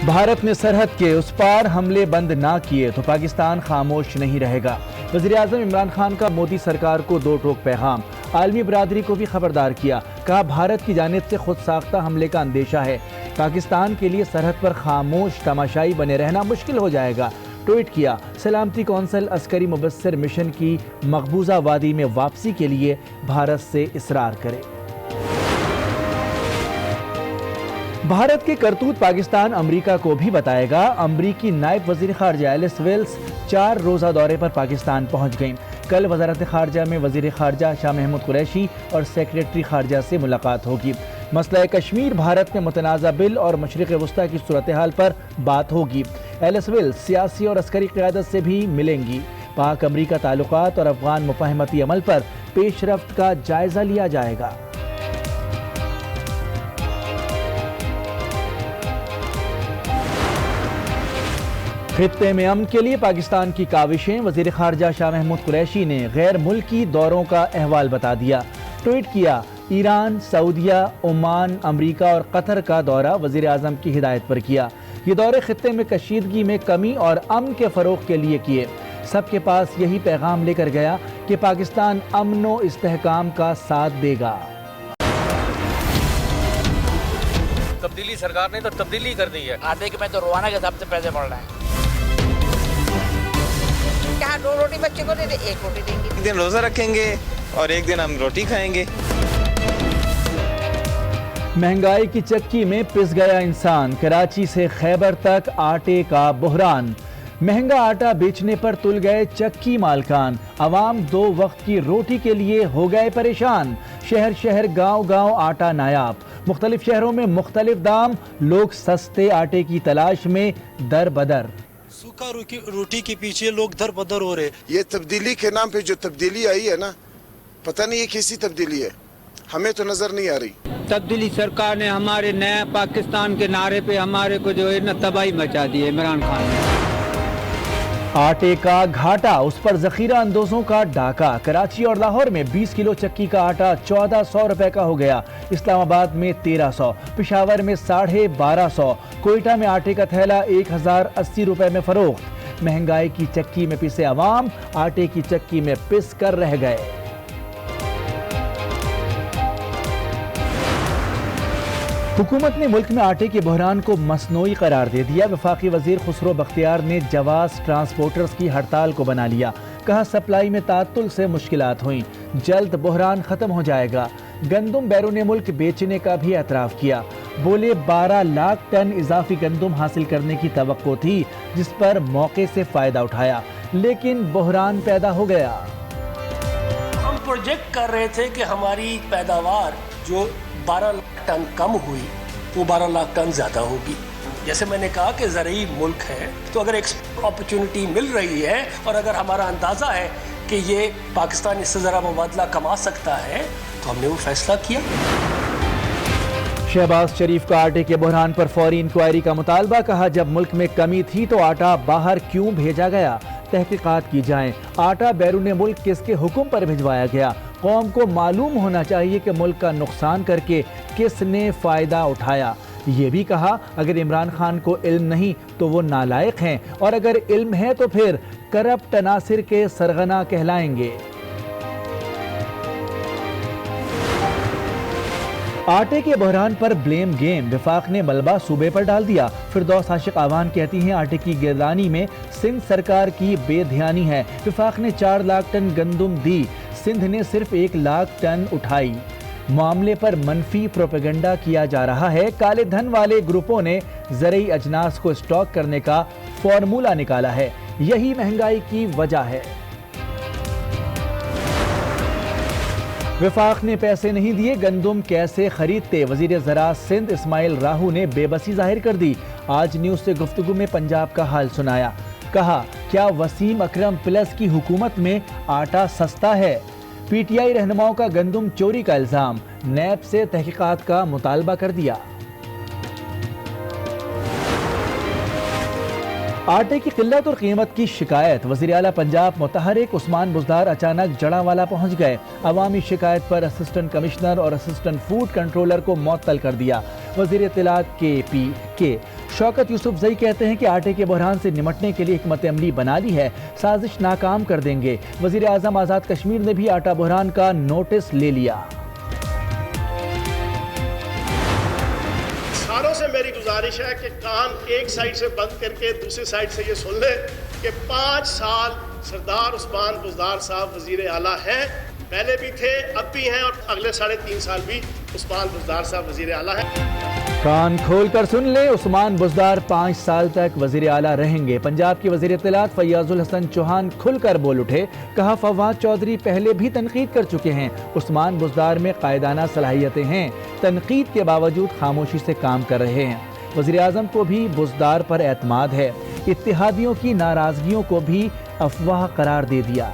بھارت نے سرحد کے اس پار حملے بند نہ کیے تو پاکستان خاموش نہیں رہے گا۔ وزیراعظم عمران خان کا مودی سرکار کو دو ٹوک پیغام، عالمی برادری کو بھی خبردار کیا، کہا بھارت کی جانب سے خود ساختہ حملے کا اندیشہ ہے، پاکستان کے لیے سرحد پر خاموش تماشائی بنے رہنا مشکل ہو جائے گا۔ ٹویٹ کیا، سلامتی کونسل عسکری مبصر مشن کی مقبوضہ وادی میں واپسی کے لیے بھارت سے اصرار کرے۔ بھارت کے کرتوت پاکستان امریکہ کو بھی بتائے گا۔ امریکی نائب وزیر خارجہ ایلس ویلس 4 روزہ دورے پر پاکستان پہنچ گئیں۔ کل وزارت خارجہ میں وزیر خارجہ شاہ محمود قریشی اور سیکریٹری خارجہ سے ملاقات ہوگی۔ مسئلہ کشمیر، بھارت میں متنازع بل اور مشرق وسطیٰ کی صورتحال پر بات ہوگی۔ ایلس ویلس سیاسی اور عسکری قیادت سے بھی ملیں گی۔ پاک امریکہ تعلقات اور افغان مفاہمتی عمل پر پیش رفت کا جائزہ لیا جائے گا۔ خطے میں امن کے لیے پاکستان کی کاوشیں، وزیر خارجہ شاہ محمود قریشی نے غیر ملکی دوروں کا احوال بتا دیا۔ ٹویٹ کیا، ایران، سعودیہ، عمان، امریکہ اور قطر کا دورہ وزیر اعظم کی ہدایت پر کیا۔ یہ دورے خطے میں کشیدگی میں کمی اور امن کے فروغ کے لیے کیے۔ سب کے پاس یہی پیغام لے کر گیا کہ پاکستان امن و استحکام کا ساتھ دے گا۔ تبدیلی سرکار نے تو تبدیلی کر دی ہے۔ آدھے کے میں تو روانہ کے حساب سے پیسے پڑ رہے ہیں۔ کیا 2 روٹی بچے کو دے دے، 1 روٹی دیں گے۔ ایک دن روزہ رکھیں گے اور ایک دن ہم روٹی کھائیں گے۔ مہنگائی کی چکی میں پس گیا انسان، کراچی سے خیبر تک آٹے کا بحران۔ مہنگا آٹا بیچنے پر تل گئے چکی مالکان، عوام 2 وقت کی روٹی کے لیے ہو گئے پریشان۔ شہر شہر گاؤں گاؤں آٹا نایاب، مختلف شہروں میں مختلف دام، لوگ سستے آٹے کی تلاش میں در بدر۔ سوکھا روٹی کے پیچھے لوگ در بدر ہو رہے۔ یہ تبدیلی کے نام پہ جو تبدیلی آئی ہے نا، پتہ نہیں یہ کیسی تبدیلی ہے، ہمیں تو نظر نہیں آ رہی۔ تبدیلی سرکار نے ہمارے نئے پاکستان کے نعرے پہ ہمارے کو جو ہے نا تباہی مچا دی ہے عمران خان نے۔ آٹے کا گھاٹا، اس پر ذخیرہ اندوزوں کا ڈاکہ۔ کراچی اور لاہور میں 20 کلو چکی کا آٹا 1400 روپے کا ہو گیا، اسلام آباد میں 1300، پشاور میں 1250، کوئٹہ میں آٹے کا تھیلا 1080 روپے میں فروخت۔ مہنگائی کی چکی میں پسے عوام آٹے کی چکی میں پس کر رہ گئے۔ حکومت نے ملک میں آٹے کے بحران کو مصنوعی قرار دے دیا۔ وفاقی وزیر خسرو بختیار نے جواز ٹرانسپورٹرز کی ہڑتال کو بنا لیا، کہا سپلائی میں تعطل سے مشکلات ہوئیں، جلد بحران ختم ہو جائے گا۔ گندم بیرون ملک بیچنے کا بھی اعتراف کیا، بولے 12 لاکھ ٹن اضافی گندم حاصل کرنے کی توقع تھی، جس پر موقع سے فائدہ اٹھایا، لیکن بحران پیدا ہو گیا۔ ہم پروجیکٹ کر رہے تھے کہ ہماری پیداوار جو 12 لاکھ ٹن کم ہوئی وہ 12 لاکھ ٹن زیادہ ہوگی۔ جیسے میں نے کہا کہ زرعی ملک ہے، تو اگر ایکسپورٹ اپرچونٹی مل رہی ہے اور اگر ہمارا اندازہ ہے کہ یہ پاکستان اس سے ذرا مبادلہ کما سکتا ہے تو ہم نے وہ فیصلہ کیا۔ شہباز شریف کا آٹے کے بحران پر فوری انکوائری کا مطالبہ، کہا جب ملک میں کمی تھی تو آٹا باہر کیوں بھیجا گیا، تحقیقات کی جائیں، آٹا بیرون ملک کس کے حکم پر بھجوایا گیا، قوم کو معلوم ہونا چاہیے کہ ملک کا نقصان کر کے کس نے فائدہ اٹھایا۔ یہ بھی کہا اگر عمران خان کو علم نہیں تو وہ نالائق ہیں، اور اگر علم ہے تو پھر کرپٹ عناصر کے سرغنہ کہلائیں گے۔ آٹے کے بحران پر بلیم گیم، وفاق نے ملبہ صوبے پر ڈال دیا۔ فردوس عاشق آوان کہتی ہیں آٹے کی گردانی میں سندھ سرکار کی بے دھیانی ہے، وفاق نے 4 لاکھ ٹن گندم دی، سندھ نے صرف 1 لاکھ ٹن اٹھائی۔ معاملے پر منفی پروپیگنڈا کیا جا رہا ہے، کالے دھن والے گروپوں نے زرعی اجناس کو اسٹاک کرنے کا فارمولہ نکالا ہے، یہی مہنگائی کی وجہ ہے۔ وفاق نے پیسے نہیں دیے، گندم کیسے خریدتے، وزیر زراعت سندھ اسماعیل راہو نے بے بسی ظاہر کر دی۔ آج نیوز سے گفتگو میں پنجاب کا حال سنایا، کہا کیا وسیم اکرم پلس کی حکومت میں آٹا سستا ہے؟ پی ٹی آئی رہنماؤں کا گندم چوری کا الزام، نیب سے تحقیقات کا مطالبہ کر دیا۔ آٹے کی قلت اور قیمت کی شکایت، وزیر اعلیٰ پنجاب متحرک عثمان بزدار اچانک جڑاوالا پہنچ گئے۔ عوامی شکایت پر اسسٹنٹ کمشنر اور اسسٹنٹ فوڈ کنٹرولر کو معطل کر دیا۔ وزیر اطلاعات کے شوکت یوسف زئی کہتے ہیں کہ آٹے کے بحران سے نمٹنے کے لیے حکمت عملی بنا لی ہے، سازش ناکام کر دیں گے۔ وزیر اعظم آزاد کشمیر نے بھی آٹا بحران کا نوٹس لے لیا۔ ساروں سے میری گزارش ہے کہ کان ایک سائیڈ سے بند کر کے دوسری سائیڈ سے یہ سن لیں کہ 5 سال سردار عثمان بزدار صاحب وزیر اعلیٰ ہیں، پہلے بھی تھے، اب بھی ہیں، اور اگلے 3.5 سال بھی عثمان بزدار صاحب وزیر اعلیٰ ہیں۔ کان کھول کر سن لیں، عثمان بزدار 5 سال تک وزیر اعلیٰ رہیں گے۔ پنجاب کے وزیر اطلاعات فیاض الحسن چوہان کھل کر بول اٹھے، کہا فواد چودھری پہلے بھی تنقید کر چکے ہیں، عثمان بزدار میں قائدانہ صلاحیتیں ہیں، تنقید کے باوجود خاموشی سے کام کر رہے ہیں۔ وزیر اعظم کو بھی بزدار پر اعتماد ہے، اتحادیوں کی ناراضگیوں کو بھی افواہ قرار دے دیا۔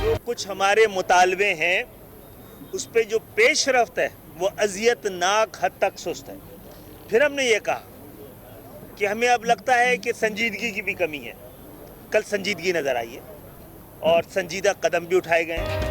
جو کچھ ہمارے مطالبے ہیں اس پہ جو پیش رفت ہے وہ اذیت ناک حد تک سست ہے۔ پھر ہم نے یہ کہا کہ ہمیں اب لگتا ہے کہ سنجیدگی کی بھی کمی ہے، کل سنجیدگی نظر آئی ہے اور سنجیدہ قدم بھی اٹھائے گئے ہیں۔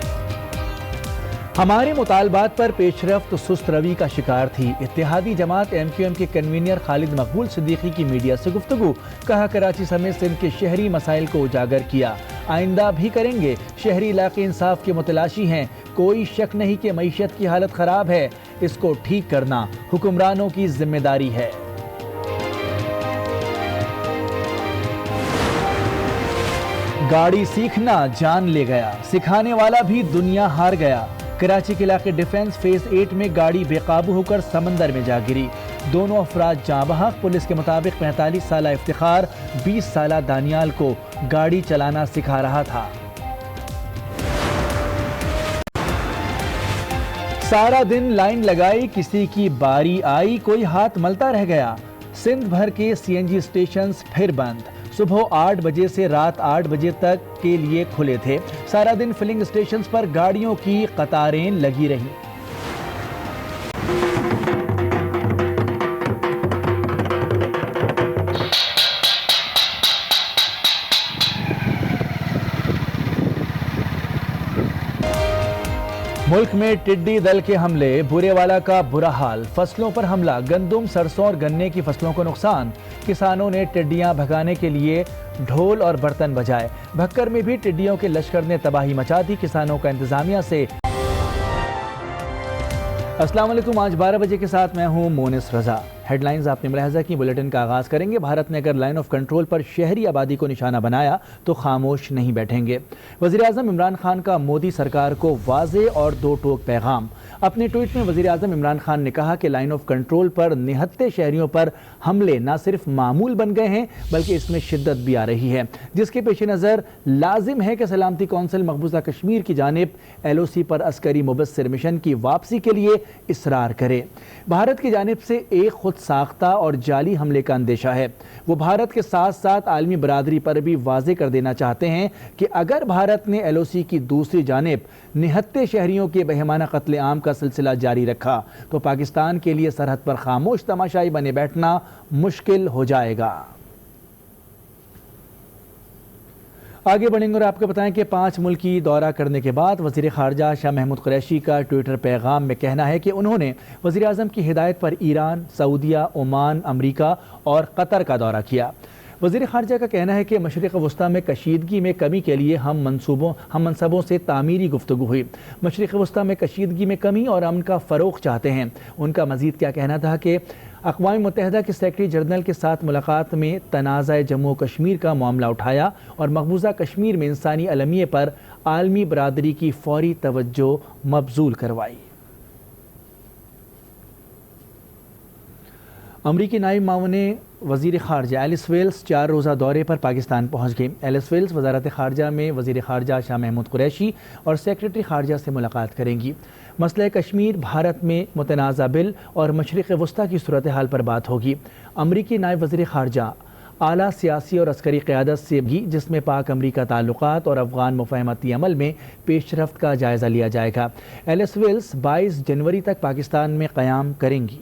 ہمارے مطالبات پر پیش رفت سست روی کا شکار تھی، اتحادی جماعت ایم کیو ایم کے کنوینر خالد مقبول صدیقی کی میڈیا سے گفتگو، کہا کراچی سمیت سندھ کے شہری مسائل کو اجاگر کیا، آئندہ بھی کریں گے، شہری علاقے انصاف کے متلاشی ہیں، کوئی شک نہیں کہ معیشت کی حالت خراب ہے، اس کو ٹھیک کرنا حکمرانوں کی ذمہ داری ہے۔ گاڑی سیکھنا جان لے گیا، سکھانے والا بھی دنیا ہار گیا۔ کراچی کے علاقے ڈیفنس فیز 8 میں گاڑی بے قابو ہو کر سمندر میں جا گری، دونوں افراد جاں بحق۔ پولیس کے مطابق 45 سالہ افتخار 20 سالہ دانیال کو گاڑی چلانا سکھا رہا تھا۔ سارا دن لائن لگائی، کسی کی باری آئی، کوئی ہاتھ ملتا رہ گیا۔ سندھ بھر کے سی این جی اسٹیشنز پھر بند، صبح 8 بجے سے رات 8 بجے تک کے لیے کھلے تھے۔ سارا دن فلنگ اسٹیشنز پر گاڑیوں کی قطاریں لگی رہیں۔ ملک میں ٹڈی دل کے حملے، بورے والا کا برا حال، فصلوں پر حملہ، گندم، سرسوں اور گنے کی فصلوں کو نقصان۔ کسانوں نے ٹڈیاں بھگانے کے لیے ڈھول اور برتن بجائے۔ بھکر میں بھی ٹڈیوں کے لشکر نے تباہی مچا دی، کسانوں کا انتظامیہ سے۔ السلام علیکم، آج 12 بجے کے ساتھ میں ہوں مونس رضا۔ ہیڈ لائنز آپ نے ملاحظہ کی، بلیٹن کا آغاز کریں گے۔ بھارت نے اگر لائن آف کنٹرول پر شہری آبادی کو نشانہ بنایا تو خاموش نہیں بیٹھیں گے۔ وزیر اعظم عمران خان کا مودی سرکار کو واضح اور دو ٹوک پیغام۔ اپنے ٹویٹ میں وزیر اعظم عمران خان نے کہا کہ لائن آف کنٹرول پر نہتے شہریوں پر حملے نہ صرف معمول بن گئے ہیں بلکہ اس میں شدت بھی آ رہی ہے، جس کے پیش نظر لازم ہے کہ سلامتی کونسل مقبوضہ کشمیر کی جانب ایل او سی پر عسکری مبصر مشن کی واپسی کے لیے اصرار کرے۔ بھارت کی جانب سے ایک خود ساختہ اور جعلی حملے کا اندیشہ ہے۔ وہ بھارت کے ساتھ ساتھ عالمی برادری پر بھی واضح کر دینا چاہتے ہیں کہ اگر بھارت نے ایل او سی کی دوسری جانب نہتے شہریوں کے بہیمانہ قتل عام کا سلسلہ جاری رکھا تو پاکستان کے لیے سرحد پر خاموش تماشائی بنے بیٹھنا مشکل ہو جائے گا۔ آگے بڑھیں گے اور آپ کو بتائیں کہ 5 ملکی دورہ کرنے کے بعد وزیر خارجہ شاہ محمود قریشی کا ٹویٹر پیغام میں کہنا ہے کہ انہوں نے وزیر اعظم کی ہدایت پر ایران، سعودیہ، عمان، امریکہ اور قطر کا دورہ کیا۔ وزیر خارجہ کا کہنا ہے کہ مشرق وسطیٰ میں کشیدگی میں کمی کے لیے ہم منصبوں سے تعمیری گفتگو ہوئی۔ مشرق وسطیٰ میں کشیدگی میں کمی اور امن کا فروغ چاہتے ہیں۔ ان کا مزید کیا کہنا تھا کہ اقوام متحدہ کے سیکرٹری جنرل کے ساتھ ملاقات میں تنازع جموں و کشمیر کا معاملہ اٹھایا اور مقبوضہ کشمیر میں انسانی المیے پر عالمی برادری کی فوری توجہ مبذول کروائی۔ امریکی نائب معاون وزیر خارجہ ایلس ویلز 4 روزہ دورے پر پاکستان پہنچ گئی۔ ایلس ویلز وزارت خارجہ میں وزیر خارجہ شاہ محمود قریشی اور سیکرٹری خارجہ سے ملاقات کریں گی۔ مسئلہ کشمیر، بھارت میں متنازع بل اور مشرق وسطیٰ کی صورتحال پر بات ہوگی۔ امریکی نائب وزیر خارجہ اعلیٰ سیاسی اور عسکری قیادت سے بھی، جس میں پاک امریکہ تعلقات اور افغان مفاہمتی عمل میں پیش رفت کا جائزہ لیا جائے گا۔ ایلس ویلز 22 جنوری تک پاکستان میں قیام کریں گی۔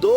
2